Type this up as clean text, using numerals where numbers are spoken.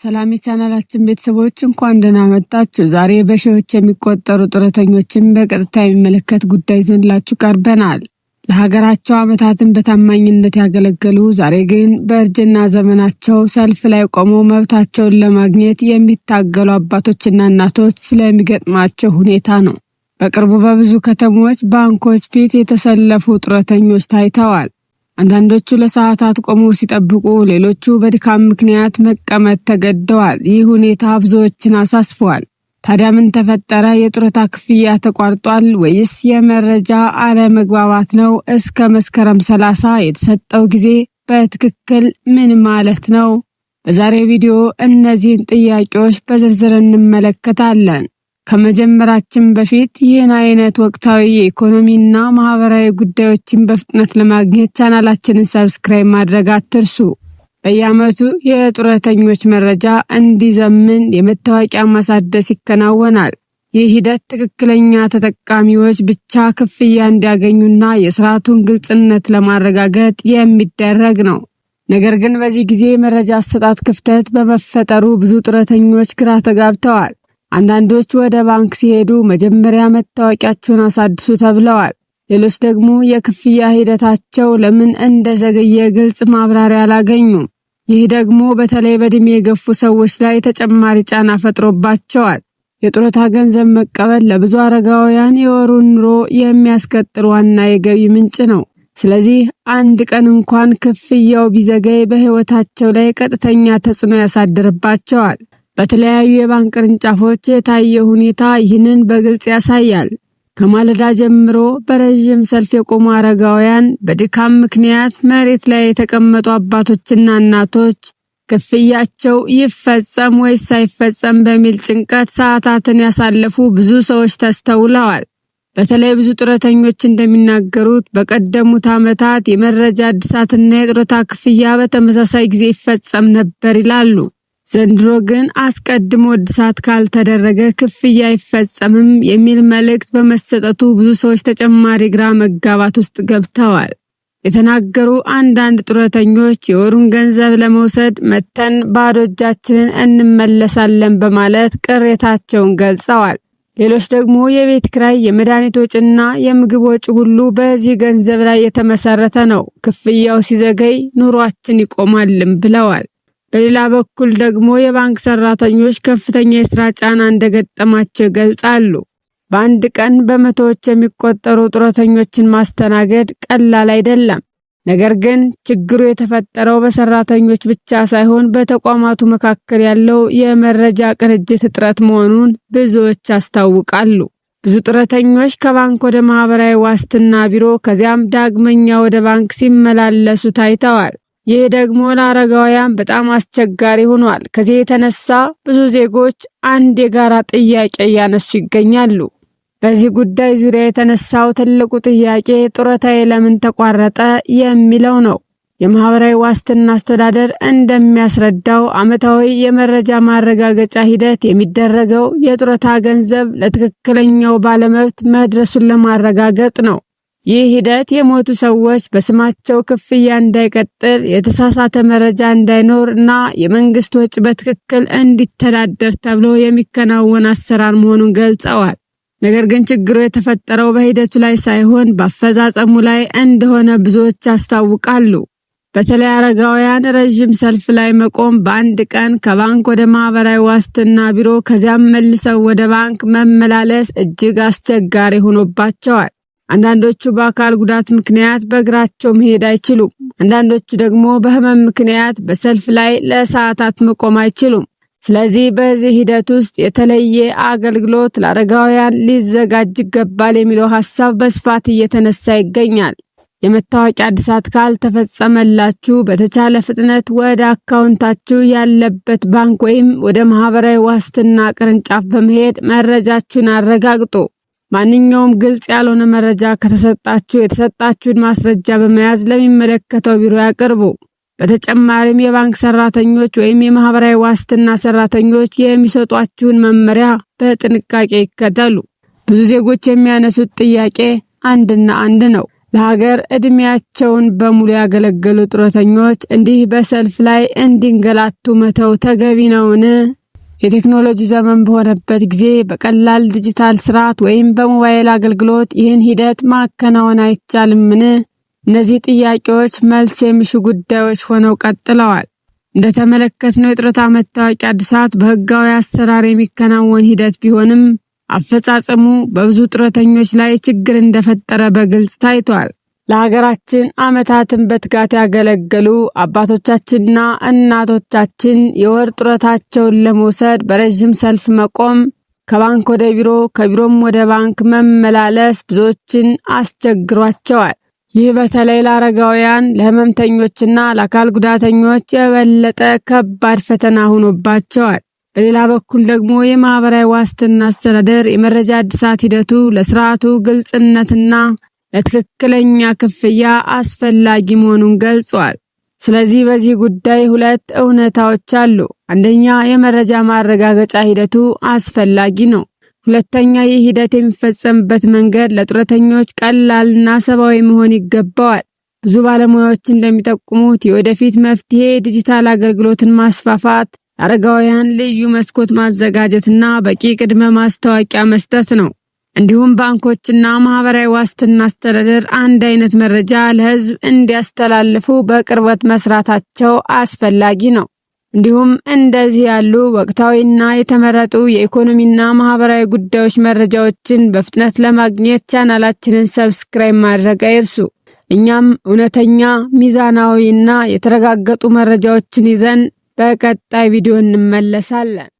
ሰላም የቻናላችን ቤተሰቦች እንኳን ደህና መጣችሁ። ዛሬ በሺዎች የሚቆጠሩ ጡረተኞችን በቀጥታ የሚመለከት ጉዳይ ይዘንላችሁ ቀርበናል። ለሀገራቸው ዓመታትን በታማኝነት ያገለገሉ ዛሬ ግን በእርጅና ዘመናቸው ሰልፍ ላይ ቆመው መብታቸውን ለማግኘት የሚታገሉ አባቶችና እናቶች ስለሚገጥማቸው ሁኔታ ነው። በቅርቡ በብዙ ከተሞች ባንኮች ፊት የተሰለፉ ጡረተኞች ታይተዋል። አንዳንዶቹ ለሰዓታት ቆመው ሲጠብቁ፣ ሌሎቹ በድካም ምክንያት መቀመጥ ተገደዋል። ይህ ሁኔታ ብዙዎችን አሳስቧል። ታዲያ ምን ተፈጠረ? የጡረታ ክፍያ ተቋርጧል ወይስ የመረጃ አለመግባባት ነው? እስከ መስከረም 30 የተሰጠው ጊዜ በትክክል ምን ማለት ነው? በዛሬው ቪዲዮ እነዚህን ጥያቄዎች በዝርዝር እንመለከታለን። ከመጀመራችን በፊት ይህን አይነት ወቅታዊ የኢኮኖሚና ማህበራዊ ጉዳዮችን በፍጥነት ለማግኘት ቻናላችንን ሰብስክራይብ ማድረግ አትርሱ። በየዓመቱ የጡረተኞች መረጃ እንዲዘምን የመታወቂያ ማሳደስ ይከናወናል። ይህ ሂደት ትክክለኛ ተጠቃሚዎች ብቻ ክፍያ እንዲያገኙና የስርዓቱን ግልጽነት ለማረጋገጥ የሚደረግ ነው። ነገር ግን በዚህ ጊዜ መረጃ አሰጣጥ ክፍተት በመፈጠሩ ብዙ ጡረተኞች ግራ ተጋብተዋል። አንዳንዶች ወደ ባንክ ሲሄዱ መጀመሪያ መታወቂያቸውን አሳድሱ ተብለዋል። ሌሎች ደግሞ የክፍያ ሂደታቸው ለምን እንደዘገየ ግልጽ ማብራሪያ አላገኙም። ይህ ደግሞ በተለይ በዕድሜ የገፉ ሰዎች ላይ ተጨማሪ ጫና ፈጥሮባቸዋል። የጡረታ ገንዘብ መቀበል ለብዙ አረጋውያን የወሩን ኑሮ የሚያስቀጥል ዋና የገቢ ምንጭ ነው። ስለዚህ አንድ ቀን እንኳን ክፍያው ቢዘገይ በሕይወታቸው ላይ ቀጥተኛ ተጽዕኖ ያሳድርባቸዋል። በተለያዩ የባንክ ቅርንጫፎች የታየው ሁኔታ ይህንን በግልጽ ያሳያል። ከማለዳ ጀምሮ በረዥም ሰልፍ የቆሙ አረጋውያን፣ በድካም ምክንያት መሬት ላይ የተቀመጡ አባቶችና እናቶች፣ ክፍያቸው ይፈጸም ወይስ ሳይፈጸም በሚል ጭንቀት ሰዓታትን ያሳለፉ ብዙ ሰዎች ተስተውለዋል። በተለይ ብዙ ጡረተኞች እንደሚናገሩት በቀደሙት ዓመታት የመረጃ እድሳትና የጡረታ ክፍያ በተመሳሳይ ጊዜ ይፈጸም ነበር ይላሉ። ዘንድሮ ግን አስቀድሞ እድሳት ካልተደረገ ክፍያ አይፈጸምም የሚል መልእክት በመሰጠቱ ብዙ ሰዎች ተጨማሪ ግራ መጋባት ውስጥ ገብተዋል። የተናገሩ አንዳንድ ጡረተኞች የወሩን ገንዘብ ለመውሰድ መተን ባዶ እጃችንን እንመለሳለን በማለት ቅሬታቸውን ገልጸዋል። ሌሎች ደግሞ የቤት ኪራይ፣ የመድኃኒት ወጪና የምግብ ወጪ ሁሉ በዚህ ገንዘብ ላይ የተመሰረተ ነው፣ ክፍያው ሲዘገይ ኑሯችን ይቆማልም ብለዋል። በሌላ በኩል ደግሞ የባንክ ሰራተኞች ከፍተኛ የስራ ጫና እንደገጠማቸው ይገልጻሉ። በአንድ ቀን በመቶዎች የሚቆጠሩ ጡረተኞችን ማስተናገድ ቀላል አይደለም። ነገር ግን ችግሩ የተፈጠረው በሰራተኞች ብቻ ሳይሆን በተቋማቱ መካከል ያለው የመረጃ ቅንጅት እጥረት መሆኑን ብዙዎች ያስታውቃሉ። ብዙ ጡረተኞች ከባንክ ወደ ማህበራዊ ዋስትና ቢሮ ከዚያም ዳግመኛ ወደ ባንክ ሲመላለሱ ታይተዋል። ይህ ደግሞ ለአረጋውያን በጣም አስቸጋሪ ሆኗል። ከዚህ የተነሳ ብዙ ዜጎች አንድ የጋራ ጥያቄ እያነሱ ይገኛሉ። በዚህ ጉዳይ ዙሪያ የተነሳው ትልቁ ጥያቄ ጡረታዬ ለምን ተቋረጠ የሚለው ነው። የማህበራዊ ዋስትና አስተዳደር እንደሚያስረዳው ዓመታዊ የመረጃ ማረጋገጫ ሂደት የሚደረገው የጡረታ ገንዘብ ለትክክለኛው ባለመብት መድረሱን ለማረጋገጥ ነው። ይህ ሂደት የሞቱ ሰዎች በስማቸው ክፍያ እንዳይቀጥል፣ የተሳሳተ መረጃ እንዳይኖር እና የመንግስት ወጪ በትክክል እንዲተዳደር ተብሎ የሚከናወን አሰራር መሆኑን ገልጸዋል። ነገር ግን ችግሩ የተፈጠረው በሂደቱ ላይ ሳይሆን በአፈጻጸሙ ላይ እንደሆነ ብዙዎች ያስታውቃሉ። በተለይ አረጋውያን ረዥም ሰልፍ ላይ መቆም፣ በአንድ ቀን ከባንክ ወደ ማህበራዊ ዋስትና ቢሮ ከዚያም መልሰው ወደ ባንክ መመላለስ እጅግ አስቸጋሪ ሆኖባቸዋል። አንዳንዶቹ በአካል ጉዳት ምክንያት በእግራቸው መሄድ አይችሉም። አንዳንዶቹ ደግሞ በህመም ምክንያት በሰልፍ ላይ ለሰዓታት መቆም አይችሉም። ስለዚህ በዚህ ሂደት ውስጥ የተለየ አገልግሎት ለአረጋውያን ሊዘጋጅ ይገባል የሚለው ሐሳብ በስፋት እየተነሳ ይገኛል። የመታወቂያ እድሳት ካልተፈጸመላችሁ በተቻለ ፍጥነት ወደ አካውንታችሁ ያለበት ባንክ ወይም ወደ ማህበራዊ ዋስትና ቅርንጫፍ በመሄድ መረጃችሁን አረጋግጡ። ማንኛውም ግልጽ ያልሆነ መረጃ ከተሰጣችሁ የተሰጣችሁን ማስረጃ በመያዝ ለሚመለከተው ቢሮ ያቅርቡ። በተጨማሪም የባንክ ሰራተኞች ወይም የማህበራዊ ዋስትና ሰራተኞች የሚሰጧችሁን መመሪያ በጥንቃቄ ይከተሉ። ብዙ ዜጎች የሚያነሱት ጥያቄ አንድና አንድ ነው። ለሀገር እድሜያቸውን በሙሉ ያገለገሉ ጡረተኞች እንዲህ በሰልፍ ላይ እንዲንገላቱ መተው ተገቢ ነውን? የቴክኖሎጂ ዘመን በሆነበት ጊዜ በቀላል ዲጂታል ስርዓት ወይም በሞባይል አገልግሎት ይህን ሂደት ማከናወን አይቻልምን? እነዚህ ጥያቄዎች መልስ የሚሹ ጉዳዮች ሆነው ቀጥለዋል። እንደተመለከትነው የጡረታ መታወቂያ እድሳት በህጋዊ አሰራር የሚከናወን ሂደት ቢሆንም አፈጻጸሙ በብዙ ጡረተኞች ላይ ችግር እንደፈጠረ በግልጽ ታይቷል። ለሀገራችን ዓመታትን በትጋት ያገለገሉ አባቶቻችንና እናቶቻችን የወር ጡረታቸውን ለመውሰድ በረጅም ሰልፍ መቆም፣ ከባንክ ወደ ቢሮ ከቢሮም ወደ ባንክ መመላለስ ብዙዎችን አስቸግሯቸዋል። ይህ በተለይ ለአረጋውያን፣ ለህመምተኞችና ለአካል ጉዳተኞች የበለጠ ከባድ ፈተና ሆኖባቸዋል። በሌላ በኩል ደግሞ የማህበራዊ ዋስትና አስተዳደር የመረጃ እድሳት ሂደቱ ለስርዓቱ ግልጽነትና ለትክክለኛ ክፍያ አስፈላጊ መሆኑን ገልጿል። ስለዚህ በዚህ ጉዳይ ሁለት እውነታዎች አሉ። አንደኛ፣ የመረጃ ማረጋገጫ ሂደቱ አስፈላጊ ነው። ሁለተኛ፣ ይህ ሂደት የሚፈጸምበት መንገድ ለጡረተኞች ቀላልና ሰብአዊ መሆን ይገባዋል። ብዙ ባለሙያዎች እንደሚጠቁሙት የወደፊት መፍትሄ ዲጂታል አገልግሎትን ማስፋፋት፣ አረጋውያን ልዩ መስኮት ማዘጋጀትና በቂ ቅድመ ማስታወቂያ መስጠት ነው። እንዲሁም ባንኮችና ማህበራዊ ዋስትና አስተዳደር አንድ አይነት መረጃ ለህዝብ እንዲያስተላልፉ በቅርበት መስራታቸው አስፈላጊ ነው። እንዲሁም እንደዚህ ያሉ ወቅታዊና የተመረጡ የኢኮኖሚና ማህበራዊ ጉዳዮች መረጃዎችን በፍጥነት ለማግኘት ቻናላችንን ሰብስክራይብ ማድረግ አይርሱ። እኛም እውነተኛ፣ ሚዛናዊና የተረጋገጡ መረጃዎችን ይዘን በቀጣይ ቪዲዮ እንመለሳለን።